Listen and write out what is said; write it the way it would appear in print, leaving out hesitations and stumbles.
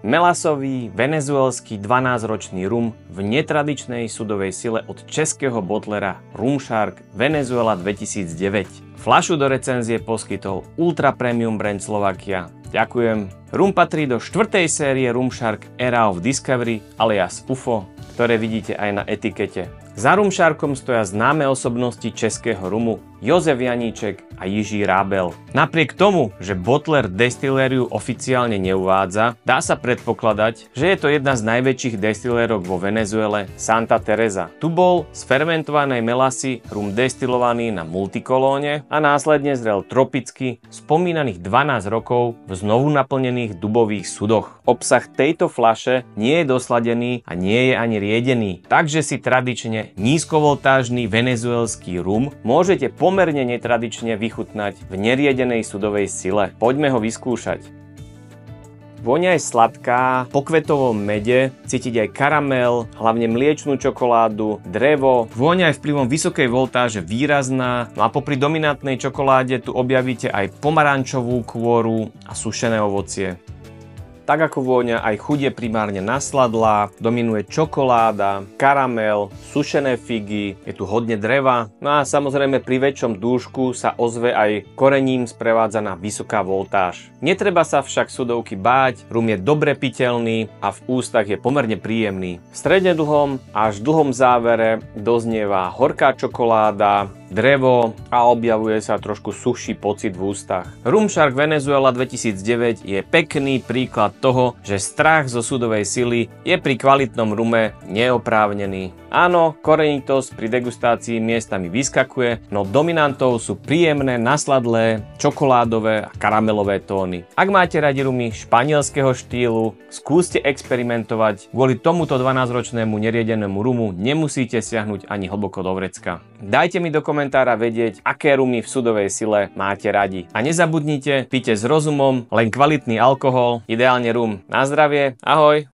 Melasový venezuelský 12-ročný rum v netradičnej sudovej sile od českého bottlera Rumshark Venezuela 2009. Fľašu do recenzie poskytol Ultra Premium brand Slovakia. Ďakujem. Rum patrí do 4. série Rumshark Era of Discovery alias UFO, ktoré vidíte aj na etikete. Za Rumsharkom stoja známe osobnosti českého rumu Jozef Janíček a Jiří Rábel. Napriek tomu, že bottler destilériu oficiálne neuvádza, dá sa predpokladať, že je to jedna z najväčších destilérok vo Venezuele, Santa Teresa. Tu bol z fermentovanej melasy rum destilovaný na multikolóne a následne zrel tropicky spomínaných 12 rokov v znovu naplnených dubových sudoch. Obsah tejto fľaše nie je dosladený a nie je ani riedený, takže si tradične nízkovoltážny venezuelský rum môžete pomerne netradične vychutnať v neriedenej sudovej sile. Poďme ho vyskúšať. Vôňa je sladká, po kvetovom mede, cítiť aj karamel, hlavne mliečnú čokoládu, drevo. Vôňa je vplyvom vysokej voltáže výrazná, no a popri dominantnej čokoláde tu objavíte aj pomarančovú kôru a sušené ovocie. Tak ako vôňa, aj chuť je primárne nasladlá, dominuje čokoláda, karamel, sušené figy, je tu hodne dreva, no a samozrejme pri väčšom dúšku sa ozve aj korením sprevádzaná vysoká voltáž. Netreba sa však sudovky báť, rum je dobre piteľný a v ústach je pomerne príjemný. V stredne dlhom až dlhom závere doznieva horká čokoláda, drevo a objavuje sa trošku suchší pocit v ústach. Rumshark Venezuela 2009 je pekný príklad toho, že strach zo sudovej sily je pri kvalitnom rume neoprávnený. Áno, korenitosť pri degustácii miestami vyskakuje, no dominantou sú príjemné, nasladlé, čokoládové a karamelové tóny. Ak máte radi rumy španielského štýlu, skúste experimentovať. Kvôli tomuto 12-ročnému neriedenému rumu nemusíte siahnuť ani hlboko do vrecka. Dajte mi do komentára vedieť, aké rumy v sudovej sile máte radi. A nezabudnite, pite s rozumom, len kvalitný alkohol, ideálne rum. Na zdravie, ahoj!